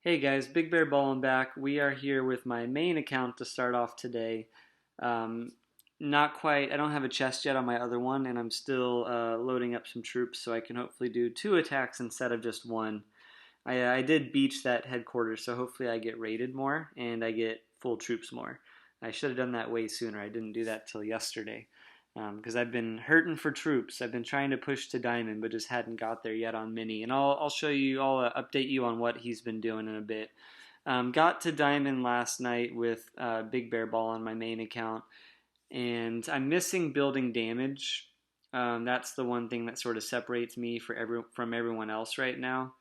Hey guys, Big Bear Ballin' back. We are here with my main account to start off today. Um, Not quite, I don't have a chest yet on my other one, and I'm still loading up some troops so I can hopefully do two attacks instead of just one. I did beach that headquarters, so hopefully I get raided more and I get full troops more. I should have done that way sooner. I didn't do that till yesterday because I've been hurting for troops. I've been trying to push to diamond, but just hadn't got there yet on mini. And I'll show you. I'll update you on what he's been doing in a bit. Got to diamond last night with Big Bear Ball on my main account, and I'm missing building damage. That's the one thing that sort of separates me from everyone else right now.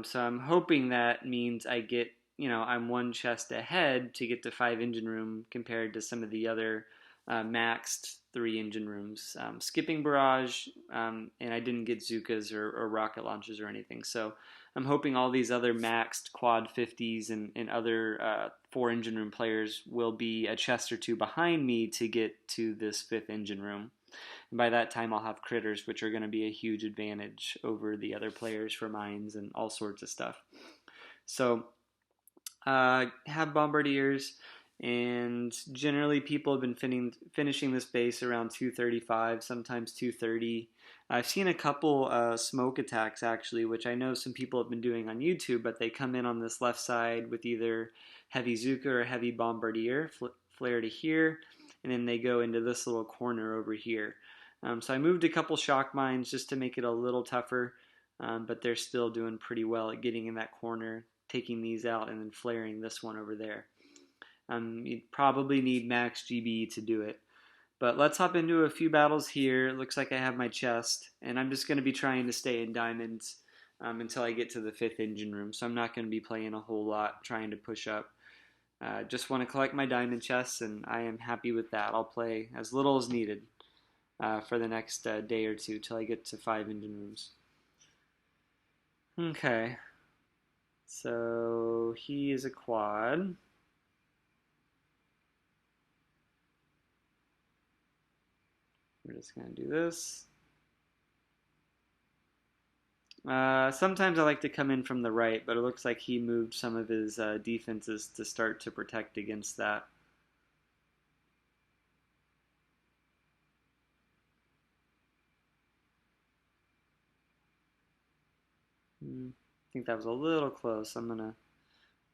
So I'm hoping that means I get, I'm one chest ahead to get to 5 engine room compared to some of the other maxed 3 engine rooms. Skipping barrage, and I didn't get Zukas or rocket launchers or anything. So I'm hoping all these other maxed quad 50s and other 4 engine room players will be a chest or two behind me to get to this 5th engine room. And by that time, I'll have critters, which are going to be a huge advantage over the other players for mines and all sorts of stuff. So, have bombardiers, and generally people have been finishing this base around 235, sometimes 230. I've seen a couple smoke attacks actually, which I know some people have been doing on YouTube, but they come in on this left side with either heavy Zuka or heavy bombardier, flare to here, and then they go into this little corner over here. So I moved a couple shock mines just to make it a little tougher, but they're still doing pretty well at getting in that corner, taking these out, and then flaring this one over there. You'd probably need max GB to do it. But let's hop into a few battles here. It looks like I have my chest, and I'm just going to be trying to stay in diamonds until I get to the 5th engine room. So I'm not going to be playing a whole lot trying to push up. Just want to collect my diamond chests, and I am happy with that. I'll play as little as needed for the next day or two till I get to 5 engine rooms. Okay, so he is a quad. We're just going to do this. Sometimes I like to come in from the right, but it looks like he moved some of his defenses to start to protect against that. I think that was a little close. I'm going to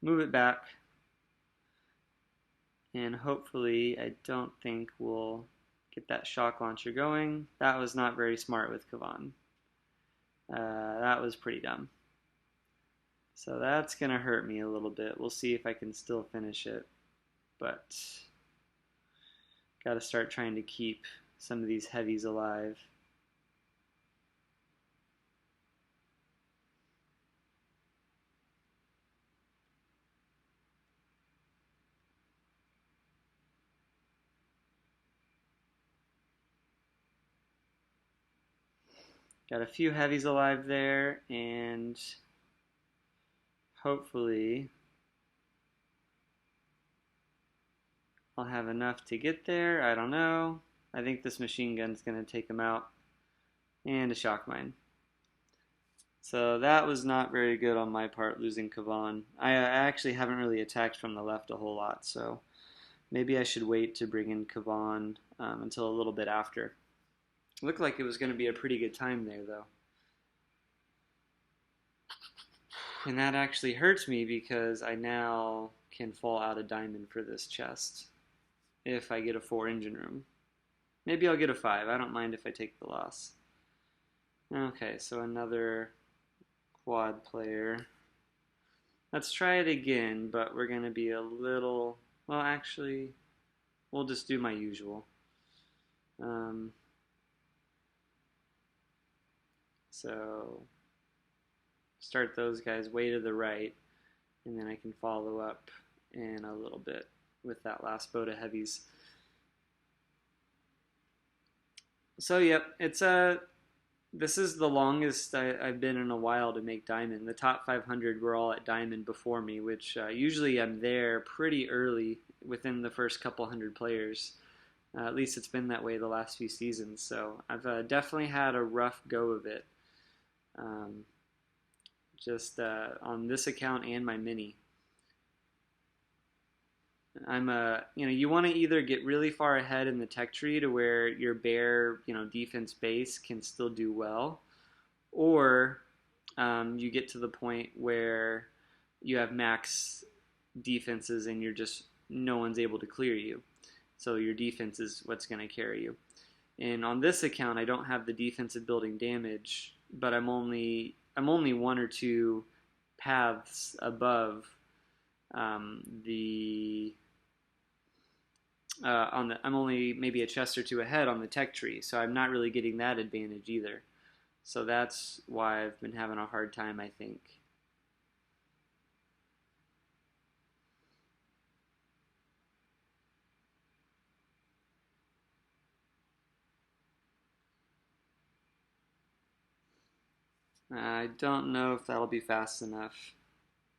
move it back, and hopefully I don't think we'll get that shock launcher going. That was not very smart with Kavan. That was pretty dumb. So that's going to hurt me a little bit. We'll see if I can still finish it, but got to start trying to keep some of these heavies alive. Got a few heavies alive there, and hopefully I'll have enough to get there. I don't know. I think this machine gun's going to take him out. And a shock mine. So that was not very good on my part, losing Kavan. I actually haven't really attacked from the left a whole lot, so maybe I should wait to bring in Kavan until a little bit after. Looked like it was going to be a pretty good time there, though. And that actually hurts me because I now can fall out of diamond for this chest if I get a 4 engine room. Maybe I'll get a 5. I don't mind if I take the loss. Okay, so another quad player. Let's try it again, but we're going to be a little... Well, actually, we'll just do my usual. So start those guys way to the right, and then I can follow up in a little bit with that last boat of heavies. So yep, this is the longest I've been in a while to make diamond. The top 500 were all at diamond before me, which usually I'm there pretty early within the first couple hundred players. At least it's been that way the last few seasons. So I've definitely had a rough go of it. just on this account and my mini. You want to either get really far ahead in the tech tree to where your bare, defense base can still do well, or you get to the point where you have max defenses and you're just no one's able to clear you. So your defense is what's going to carry you. And on this account, I don't have the defensive building damage, but I'm only one or two paths above the on the I'm only maybe a chest or two ahead on the tech tree, so I'm not really getting that advantage either. So that's why I've been having a hard time, I think. I don't know if that'll be fast enough.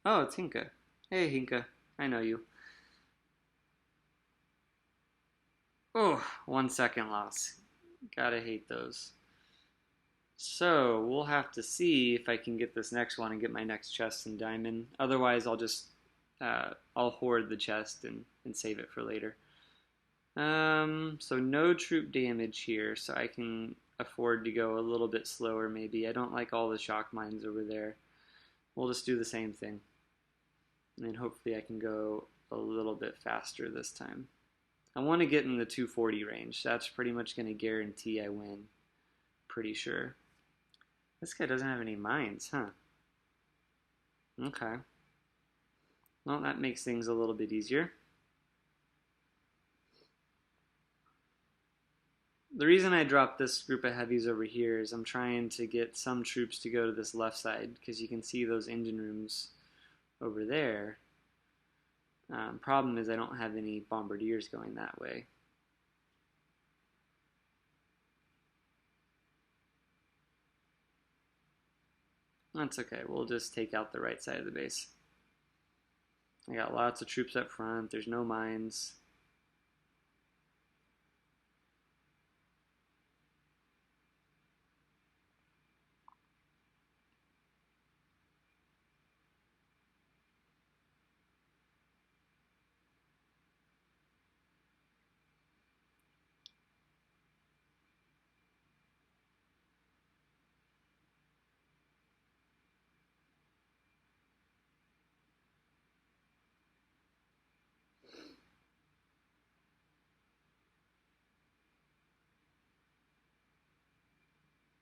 Oh, it's Hinka. Hey, Hinka. I know you. Oh, 1 second loss. Gotta hate those. So we'll have to see if I can get this next one and get my next chest in diamond. Otherwise, I'll hoard the chest and save it for later. So no troop damage here, so I can afford to go a little bit slower maybe. I don't like all the shock mines over there. We'll just do the same thing. And then hopefully I can go a little bit faster this time. I want to get in the 240 range. That's pretty much going to guarantee I win. Pretty sure. This guy doesn't have any mines, huh? Okay. Well, that makes things a little bit easier. The reason I dropped this group of heavies over here is I'm trying to get some troops to go to this left side, because you can see those engine rooms over there. Problem is I don't have any bombardiers going that way. That's okay, we'll just take out the right side of the base. I got lots of troops up front, there's no mines.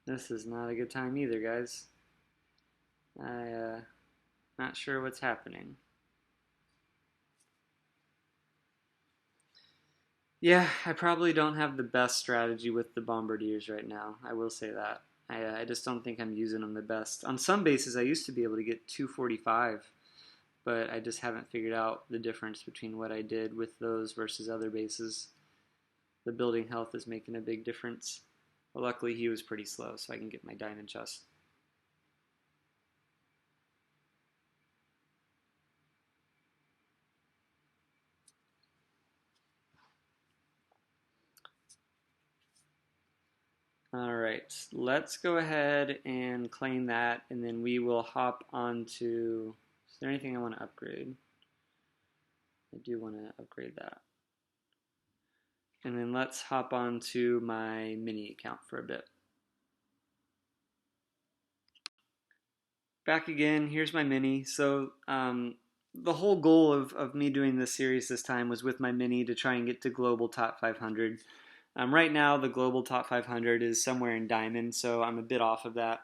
This is not a good time either, guys. Not sure what's happening. Yeah, I probably don't have the best strategy with the bombardiers right now. I will say that. I just don't think I'm using them the best. On some bases, I used to be able to get 245, but I just haven't figured out the difference between what I did with those versus other bases. The building health is making a big difference. But luckily, he was pretty slow, so I can get my diamond chest. All right, let's go ahead and claim that, and then we will hop on to. Is there anything I want to upgrade? I do want to upgrade that. And then let's hop on to my mini account for a bit. Back again, here's my mini. So the whole goal of me doing this series this time was with my mini to try and get to global top 500. Right now, the global top 500 is somewhere in diamond, so I'm a bit off of that.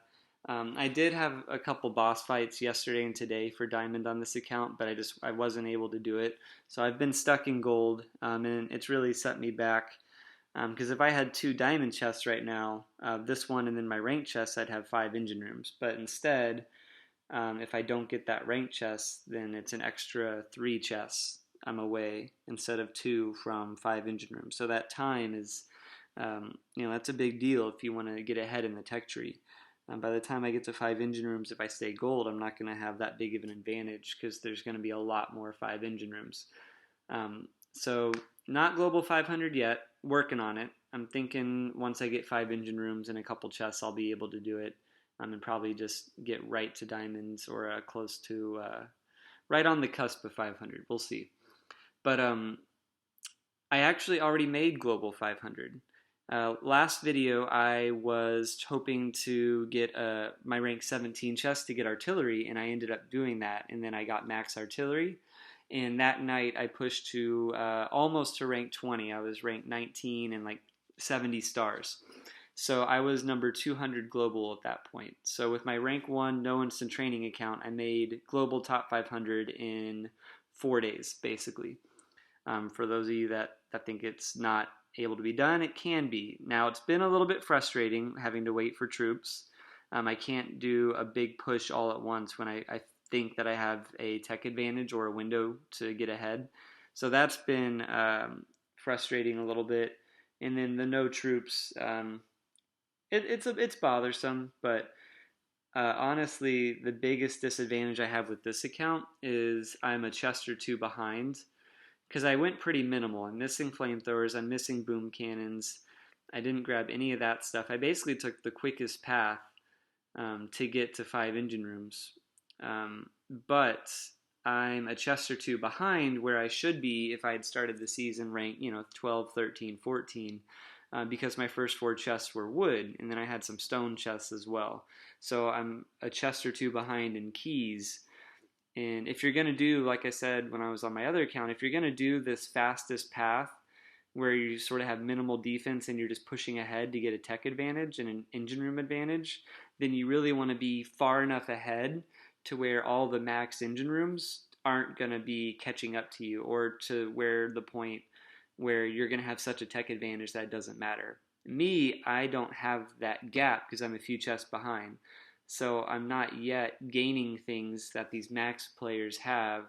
I did have a couple boss fights yesterday and today for diamond on this account, but I wasn't able to do it. So I've been stuck in gold, and it's really set me back. Because if I had 2 diamond chests right now, this one and then my rank chest, I'd have 5 engine rooms. But instead, if I don't get that rank chest, then it's an extra 3 chests I'm away instead of 2 from 5 engine rooms. So that time is, that's a big deal if you want to get ahead in the tech tree. By the time I get to 5 engine rooms, if I stay gold, I'm not going to have that big of an advantage because there's going to be a lot more 5 engine rooms. So not global 500 yet, working on it. I'm thinking once I get 5 engine rooms and a couple chests, I'll be able to do it. and probably just get right to diamonds or close to right on the cusp of 500. We'll see. But I actually already made Global 500. Last video, I was hoping to get my rank 17 chest to get artillery, and I ended up doing that, and then I got max artillery. And that night, I pushed to almost to rank 20. I was ranked 19 and like 70 stars. So I was number 200 global at that point. So with my rank 1 no instant training account, I made global top 500 in 4 days, basically. For those of you that think it's not able to be done, it can be. Now, it's been a little bit frustrating having to wait for troops. I can't do a big push all at once when I think that I have a tech advantage or a window to get ahead. So that's been frustrating a little bit. And then the no troops, it's bothersome, but honestly, the biggest disadvantage I have with this account is I'm a chest or two behind because I went pretty minimal. I'm missing flamethrowers, I'm missing boom cannons. I didn't grab any of that stuff. I basically took the quickest path to get to 5 engine rooms. But I'm a chest or two behind where I should be if I had started the season ranked, 12, 13, 14, because my first 4 chests were wood, and then I had some stone chests as well. So I'm a chest or two behind in keys. And if you're going to do, like I said when I was on my other account, if you're going to do this fastest path where you sort of have minimal defense and you're just pushing ahead to get a tech advantage and an engine room advantage, then you really want to be far enough ahead to where all the max engine rooms aren't going to be catching up to you, or to where the point where you're going to have such a tech advantage that it doesn't matter. Me, I don't have that gap because I'm a few chests behind. So I'm not yet gaining things that these max players have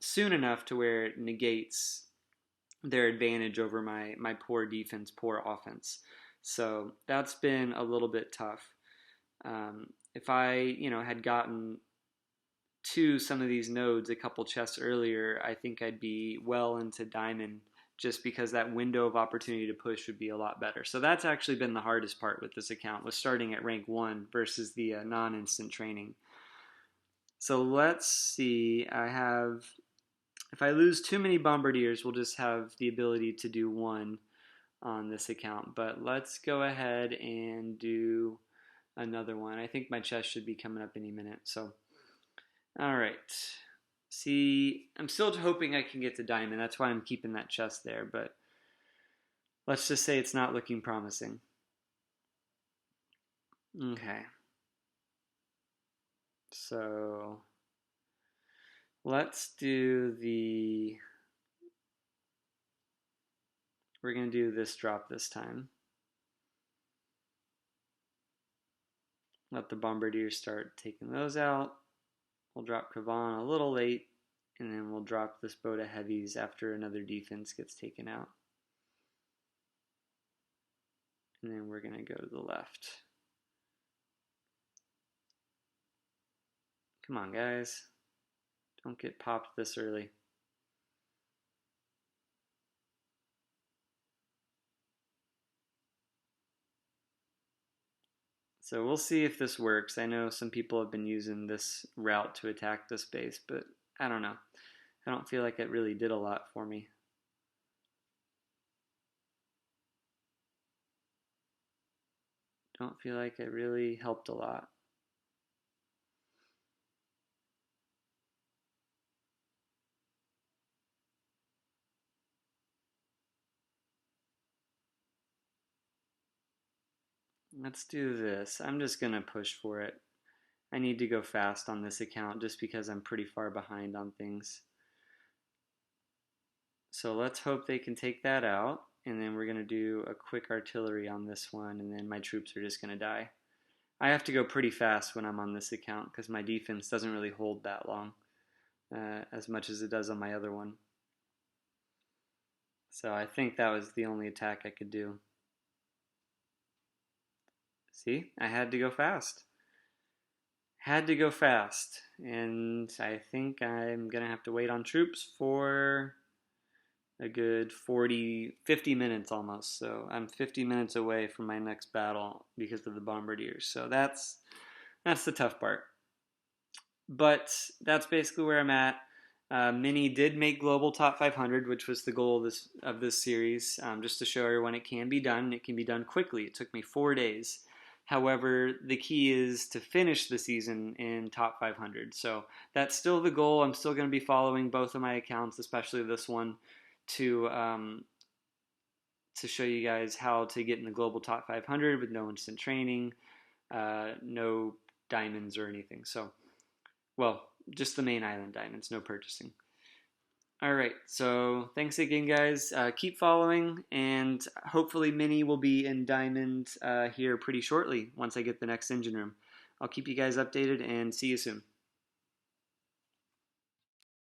soon enough to where it negates their advantage over my poor defense, poor offense. So that's been a little bit tough. If I, had gotten to some of these nodes a couple chests earlier, I think I'd be well into diamond, just because that window of opportunity to push would be a lot better. So that's actually been the hardest part with this account, was starting at rank 1 versus the non-instant training. So let's see, if I lose too many bombardiers, we'll just have the ability to do 1 on this account. But let's go ahead and do another one. I think my chest should be coming up any minute. So, all right. See, I'm still hoping I can get to diamond. That's why I'm keeping that chest there, but let's just say it's not looking promising. Okay. So let's do we're going to do this drop this time. Let the bombardiers start taking those out. We'll drop Kavan a little late, and then we'll drop this boat of heavies after another defense gets taken out. And then we're going to go to the left. Come on, guys. Don't get popped this early. So we'll see if this works. I know some people have been using this route to attack this base, but I don't know. I don't feel like it really did a lot for me. Don't feel like it really helped a lot. Let's do this. I'm just going to push for it. I need to go fast on this account just because I'm pretty far behind on things. So let's hope they can take that out, and then we're going to do a quick artillery on this one, and then my troops are just going to die. I have to go pretty fast when I'm on this account because my defense doesn't really hold that long as much as it does on my other one. So I think that was the only attack I could do. See, I had to go fast. Had to go fast, and I think I'm going to have to wait on troops for a good 40, 50 minutes almost. So I'm 50 minutes away from my next battle because of the bombardiers. So that's the tough part. But that's basically where I'm at. Mini did make global top 500, which was the goal of this series, just to show everyone it can be done. It can be done quickly. It took me 4 days. However, the key is to finish the season in top 500. So that's still the goal. I'm still going to be following both of my accounts, especially this one, to to show you guys how to get in the global top 500 with no instant training, no diamonds or anything. So, well, just the main island diamonds, no purchasing. All right, so thanks again, guys. Keep following, and hopefully Mini will be in Diamond here pretty shortly once I get the next engine room. I'll keep you guys updated, and see you soon.